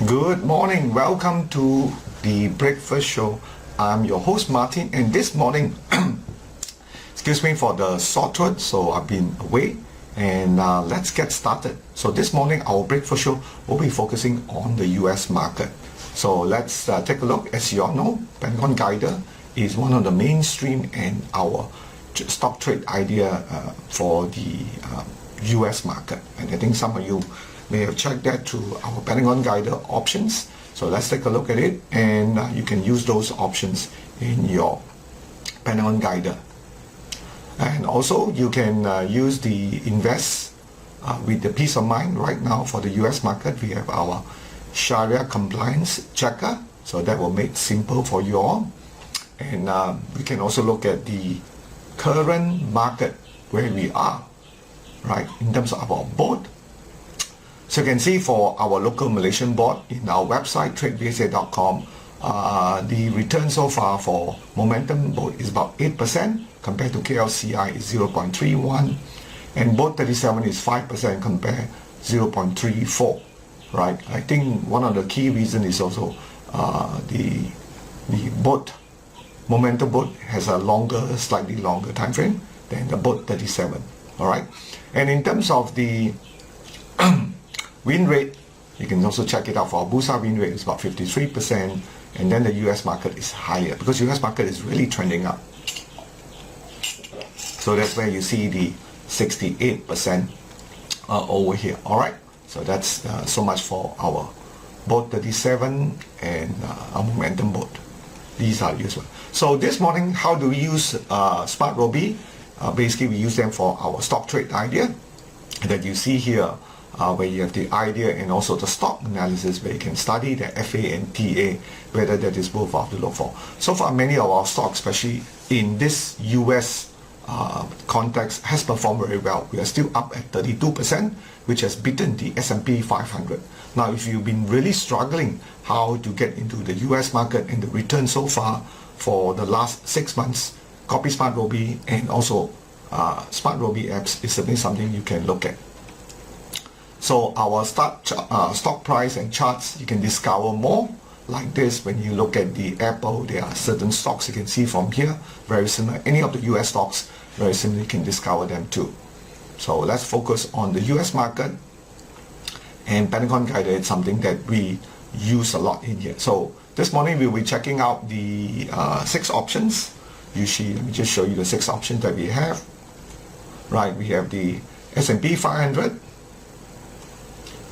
Good morning. Welcome to the breakfast show. I'm your host Martin, and this morning, excuse me for the sore throat, so I've been away, and let's get started. So this morning, our breakfast show will be focusing on the US market. So let's take a look. As you all know, Pentagon Guider is one of the mainstream and our stock trade idea for the US market, and I think some of you may have checked that through our Pentagon Guider options. So let's take a look at it, and you can use those options in your Pentagon Guider. And also you can use the invest with the peace of mind. Right now for the US market, we have our Sharia compliance checker, so that will make it simple for you all. And we can also look at the current market where we are, right, in terms of our board. So you can see for our local Malaysian board in our website tradebsa.com, the return so far for momentum board is about 8% compared to KLSE is 0.31, and board 37 is 5% compared 0.34, right? I think one of the key reasons is also the board momentum board has a slightly longer time frame than the board 37, all right? And in terms of the win rate, you can also check it out. For our Bursa win rate is about 53%, and then the US market is higher because US market is really trending up. So that's where you see the 68% over here. All right, so that's so much for our board 37 and our momentum board. These are useful. So this morning, how do we use SmartRobie? Basically, we use them for our stock trade idea that you see here, where you have the idea and also the stock analysis, where you can study the FA and TA, whether that is both of to look for. So far, many of our stocks, especially in this US context, has performed very well. We are still up at 32%, which has beaten the S&P 500. Now, if you've been really struggling how to get into the US market and the return so far for the last 6 months, copy SmartRobie and also SmartRobie apps is certainly something you can look at. So our stock price and charts, you can discover more like this. When you look at the Apple, there are certain stocks you can see from here, very similar. Any of the US stocks, very similar, you can discover them too. So let's focus on the US market, and Pentagon Guider is something that we use a lot in here. So this morning we'll be checking out the 6 options. Usually, let me just show you the 6 options that we have. Right, we have the S&P 500.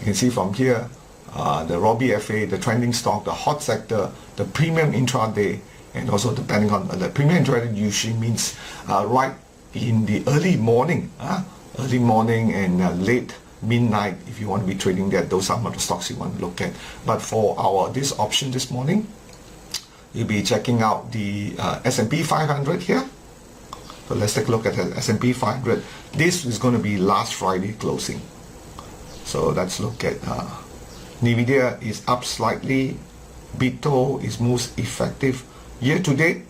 You can see from here, the Robbie FA, the trending stock, the hot sector, the premium intraday, and also the Pentagon. The premium intraday usually means right in the early morning and late midnight. If you want to be trading that, those are some of the stocks you want to look at. But for this option this morning, you'll be checking out the S&P 500 here. So let's take a look at the S&P 500. This is going to be last Friday closing. So let's look at NVIDIA is up slightly. BITO is most effective. Year to date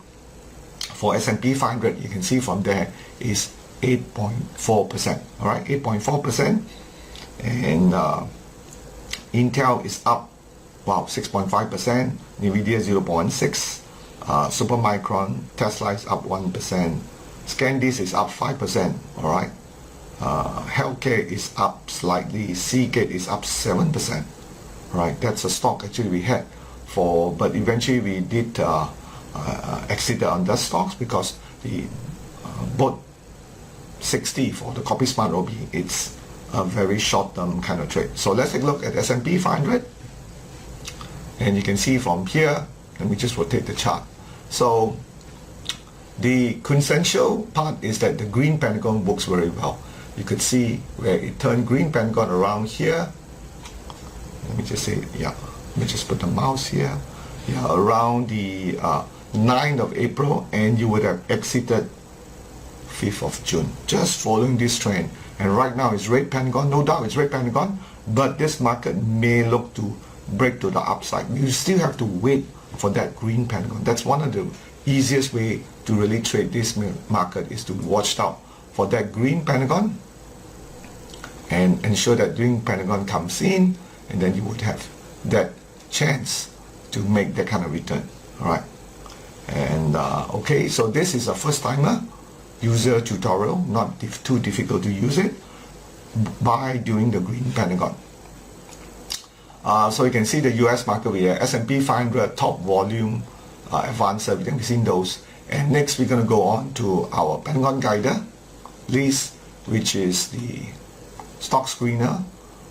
for S&P 500, you can see from there is 8.4%. All right, 8.4%. And Intel is up, wow, 6.5%. NVIDIA 0.16%. Supermicron, Tesla is up 1%. ScanDisk is up 5%. All right. Healthcare is up slightly. Seagate is up 7%. Right, that's a stock actually we had for, but eventually we did exit on that stocks because the both 60 for the copy SmartRobie, it's a very short-term kind of trade. So let's take a look at S&P 500, and you can see from here. Let me just rotate the chart. So the quintessential part is that the green Pentagon works very well. You could see where it turned green Pentagon around here. Let me just say, yeah, let me just put the mouse here. Yeah, around the 9th of April, and you would have exited 5th of June, just following this trend. And right now it's red Pentagon, no doubt it's red Pentagon, but this market may look to break to the upside. You still have to wait for that green Pentagon. That's one of the easiest way to really trade this market, is to watch out for that green Pentagon and ensure that green Pentagon comes in, and then you would have that chance to make that kind of return. All right. And okay, so this is a first timer user tutorial, not too difficult to use it, by doing the green pentagon. So you can see the US market here, S&P 500 top volume, advanced everything, we've seen those. And next we're going to go on to our Pentagon Guider list, which is the stock screener.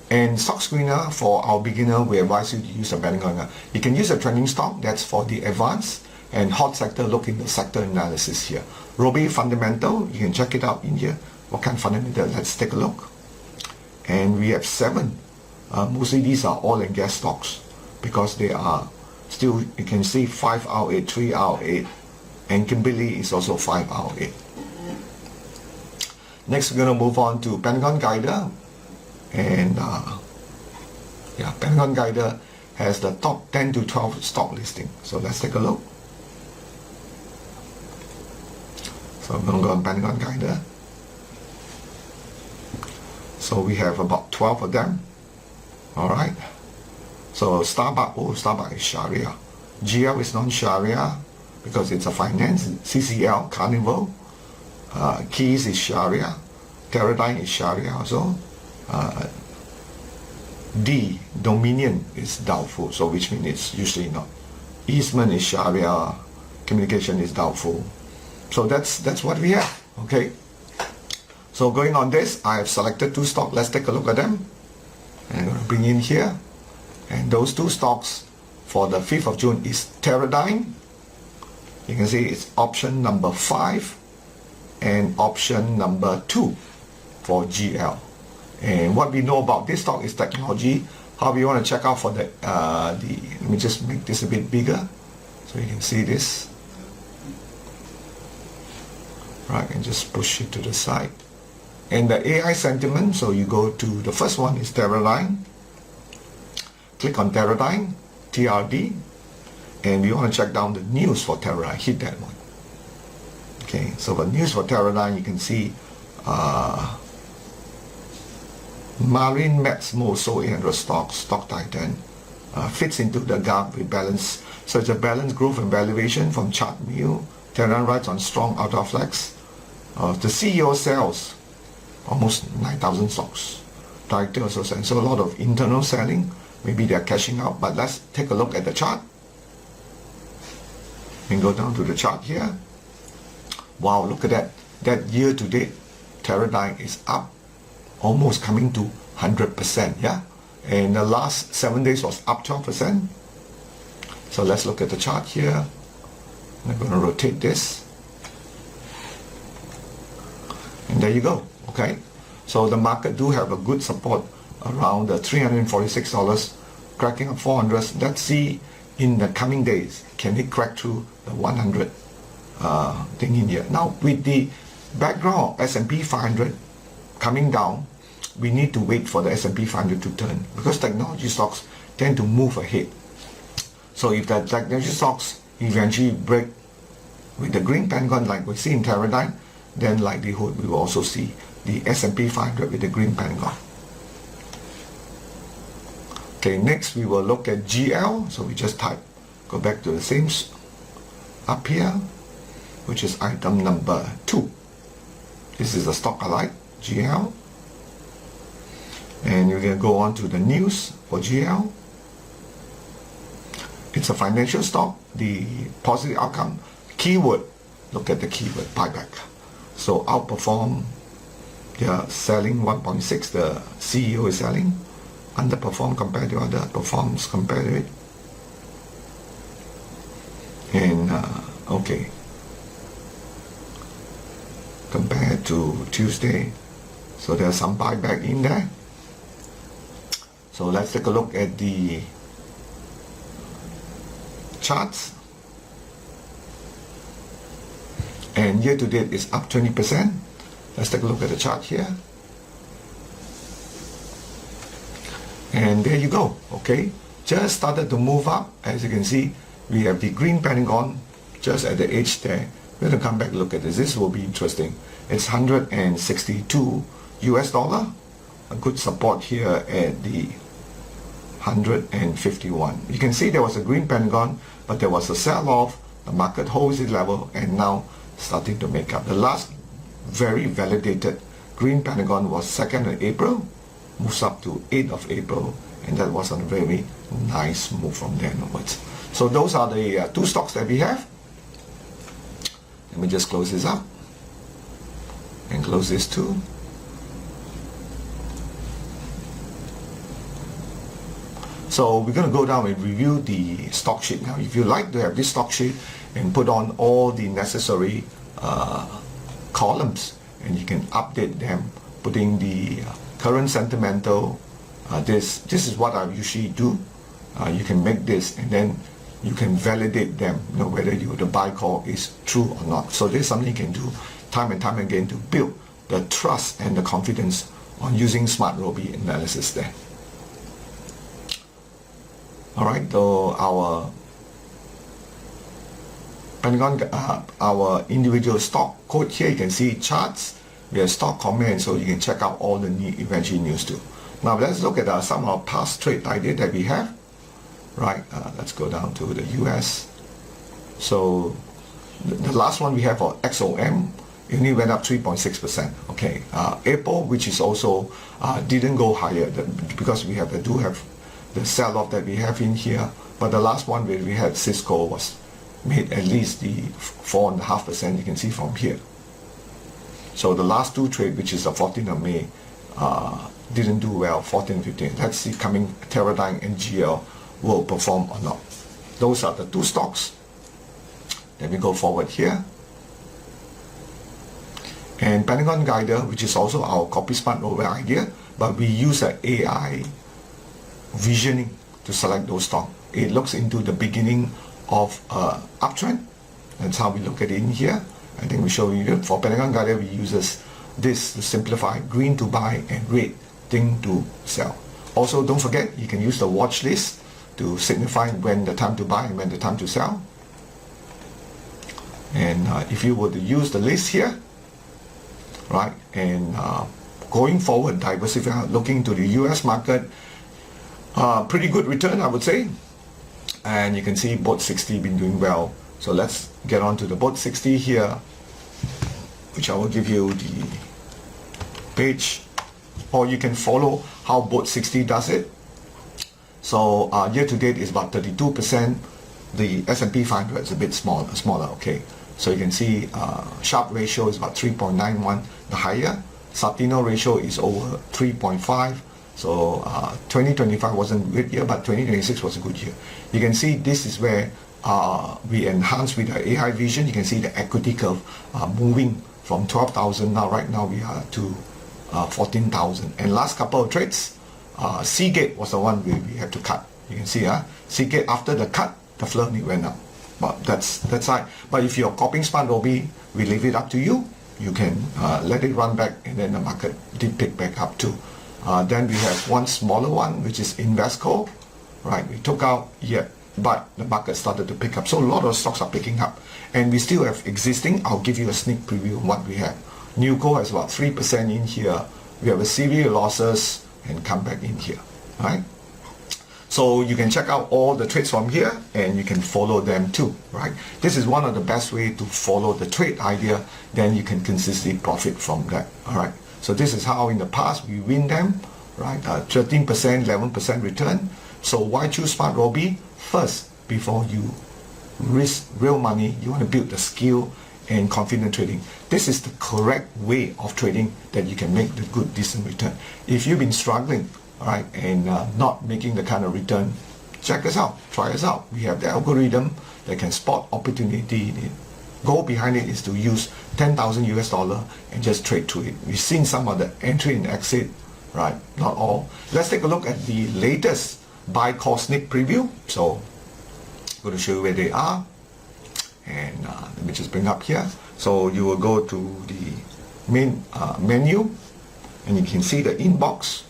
And stock screener, for our beginner, we advise you to use a Pentagon. You can use a trending stock, that's for the advanced, and hot sector, look in the sector analysis here. Robie fundamental, you can check it out in here. What kind of fundamental? Let's take a look. And we have 7. Mostly these are oil and gas stocks, because they are still, you can see 5 out of 8, 3 out of 8, and Kimberly is also 5 out of 8. Next, we're going to move on to Pentagon Guider, and yeah, Pentagon Guider has the top 10 to 12 stock listing. So let's take a look. So I'm going to go on Pentagon Guider. So we have about 12 of them. All right. So Starbucks is Sharia. GL is non-Sharia because it's a finance. CCL, Carnival. Keys is Sharia. Teradyne is Sharia also. D, Dominion is doubtful, so which means it's usually not. Eastman is Sharia. Communication is doubtful. So that's what we have. Okay. So going on this, I have selected 2 stocks. Let's take a look at them. And I'm going to bring in here. And those 2 stocks for the 5th of June is Teradyne. You can see it's option number 5 and option number 2 for GL. And what we know about this stock is technology. How we want to check out for the let me just make this a bit bigger so you can see this. Right, and just push it to the side. And the AI sentiment, so you go to the first one is Teradyne. Click on Teradyne, TRD, and we want to check down the news for Teradyne. Hit that one. Okay, so the news for Teradyne, you can see Marine Max Moso 800 stock Titan fits into the gap with balance. So it's a balanced growth and valuation from chart view. Teradyne rides on strong Ultraflex. The CEO sells almost 9,000 stocks. Director also sells. So a lot of internal selling. Maybe they're cashing out. But let's take a look at the chart. And go down to the chart here. Wow, look at that. That year to date, Teradyne is up, almost coming to 100%. Yeah. And the last 7 days was up 12%. So let's look at the chart here. I'm going to rotate this. And there you go. Okay. So the market do have a good support around the $346, cracking up 400. Let's see in the coming days, can it crack through the 100 thing in here. Now with the background of S&P 500 coming down, we need to wait for the S&P 500 to turn, because technology stocks tend to move ahead. So if the technology stocks eventually break with the green pentagon like we see in Teradyne, then likelihood we will also see the S&P 500 with the green pentagon. Okay, next we will look at GL. So we just go back to the same up here, which is item number 2. This is the stock I like, GL. And you can go on to the news for GL. It's a financial stock. The positive outcome, keyword, look at the keyword, buyback. So outperform, they are selling 1.6, the CEO is selling, underperform compared to other, performs compared to it. And okay, compared to Tuesday, so there's some buyback in there. So let's take a look at the charts. And year to date is up 20%. Let's take a look at the chart here. And there you go. Okay, just started to move up. As you can see, we have the green pentagon just at the edge there. We're going to come back and look at this. This will be interesting. It's 162 US dollar. A good support here at the 151. You can see there was a green pentagon, but there was a sell-off. The market holds its level and now starting to make up. The last very validated green pentagon was 2nd of April, moves up to 8th of April, and that was a very nice move from there onwards. So those are the two stocks that we have. Let me just close this up and close this too. So we're going to go down and review the stock sheet. Now, if you like to have this stock sheet and put on all the necessary columns, and you can update them, putting the current sentimental, this is what I usually do. You can make this and then you can validate them, you know, whether the buy call is true or not. So this is something you can do time and time again to build the trust and the confidence on using SmartRobie analysis there. Alright, so our Pentagon, our individual stock code here, you can see charts, we have stock comments, so you can check out all the eventually news too. Now let's look at some of our past trade idea that we have. Right, let's go down to the US. So the last one we have for XOM, it only went up 3.6%. Okay, Apple, which is also didn't go higher because we do have the sell-off that we have in here. But the last one where we had Cisco was made at least the 4.5%. You can see from here. So the last two trade, which is the 14th of May, didn't do well. 14, 15. Let's see coming Teradyne and GL will perform or not. Those are the two stocks. Let me go forward here. And Pentagon Guider, which is also our copy SmartRobie idea, but we use an AI visioning to select those stocks. It looks into the beginning of uptrend. That's how we look at it in here. I think we show you for Pentagon Guider, we use this to simplify: green to buy and red thing to sell. Also, don't forget you can use the watch list to signify when the time to buy and when the time to sell. And if you were to use the list here, right, and going forward, diversify, looking to the US market, pretty good return, I would say. And you can see both 60 been doing well. So let's get on to the both 60 here, which I will give you the page, or you can follow how both 60 does it. So year to date is about 32%. The S&P 500 is a bit smaller. Okay. So you can see Sharpe ratio is about 3.91, the higher. Satino ratio is over 3.5. So 2025 wasn't a good year, but 2026 was a good year. You can see this is where we enhance with the AI vision. You can see the equity curve moving from 12,000 now. Right now we are to 14,000. And last couple of trades, Seagate was the one we had to cut. You can see Seagate, after the cut, the flow went up. But that's right. But if you're copying SmartRobie, we leave it up to you. You can let it run back, and then the market did pick back up too. Then we have one smaller one, which is Invesco. Right, we took out yet, but the market started to pick up. So a lot of stocks are picking up, and we still have existing. I'll give you a sneak preview of what we have. Newco has about 3% in here. We have a severe losses and come back in here. Right. So you can check out all the trades from here, and you can follow them too, right? This is one of the best way to follow the trade idea. Then you can consistently profit from that. All right. So this is how in the past we win them, right? 13%, 11% return. So why choose SmartRobie? First, before you risk real money, you want to build the skill and confident trading. This is the correct way of trading that you can make the good, decent return. If you've been struggling, all right, and not making the kind of return, check us out, try us out. We have the algorithm that can spot opportunity. The goal behind it is to use $10,000 and just trade through it. We've seen some of the entry and exit, right? Not all. Let's take a look at the latest buy call sneak preview. So I'm going to show you where they are, and let me just bring up here. So you will go to the main menu, and you can see the inbox.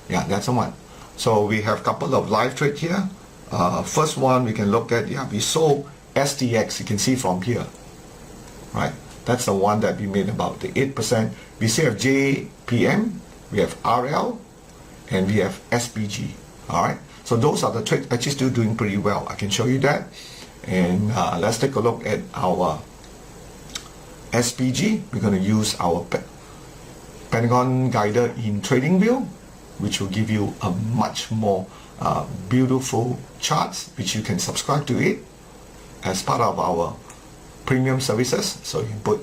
Yeah, that's the one. So we have a couple of live trade here. First one we can look at, we sold STX, you can see from here, right? That's the one that we made about the 8%. We still have JPM, we have RL, and we have SPG, all right? So those are the trades actually still doing pretty well. I can show you that. And let's take a look at our SPG. We're going to use our Pentagon Guider in TradingView, which will give you a much more beautiful charts, which you can subscribe to it as part of our premium services. So you put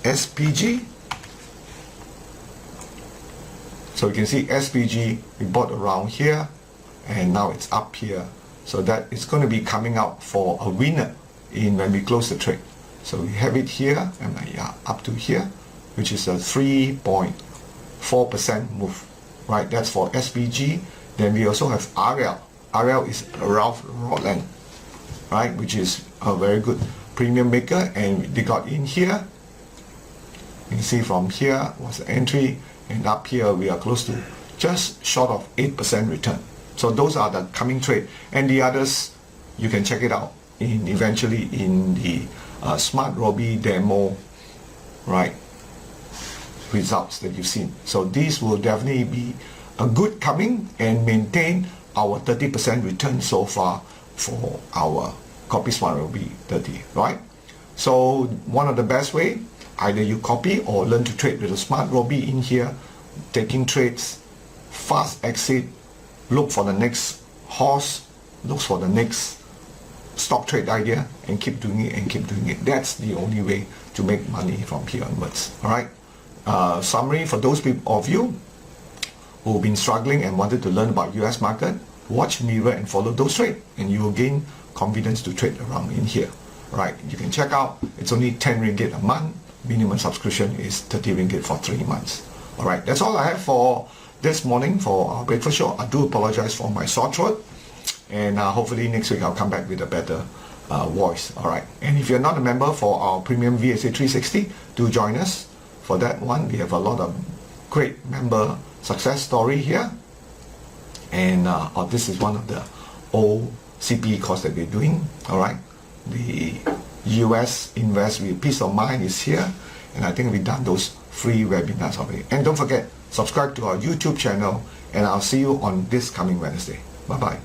SPG. So you can see SPG, we bought around here, and now it's up here. So that is going to be coming out for a winner in when we close the trade. So we have it here, and up to here, which is a 3.4% move, right? That's for SPG. Then we also have RL. RL is Ralph Lauren, right? Which is a very good premium maker, and they got in here. You can see from here was the entry, and up here we are close to just short of 8% return. So those are the coming trade, and the others you can check it out eventually in the SmartRobie demo, right? Results that you've seen. So these will definitely be a good coming and maintain our 30% return so far for our copy SmartRobie 30, right? So one of the best way, either you copy or learn to trade with a SmartRobie in here, taking trades, fast exit, look for the next horse, look for the next stock trade idea, and keep doing it and keep doing it. That's the only way to make money from here onwards. All right. Summary for those people of you who've been struggling and wanted to learn about US market, watch, mirror, and follow those trades, and you will gain confidence to trade around in here. Right. You can check out. It's only 10 ringgit a month. Minimum subscription is 30 ringgit for 3 months. All right. That's all I have for this morning for our breakfast show. I do apologize for my sore throat, and hopefully next week I'll come back with a better voice. All right. And if you're not a member for our premium VSA 360, do join us for that one. We have a lot of great member success story here, and this is one of the old CPE course that we're doing. All right. The US Invest with Peace of Mind is here, and I think we've done those free webinars already. And don't forget, subscribe to our YouTube channel, and I'll see you on this coming Wednesday. Bye-bye.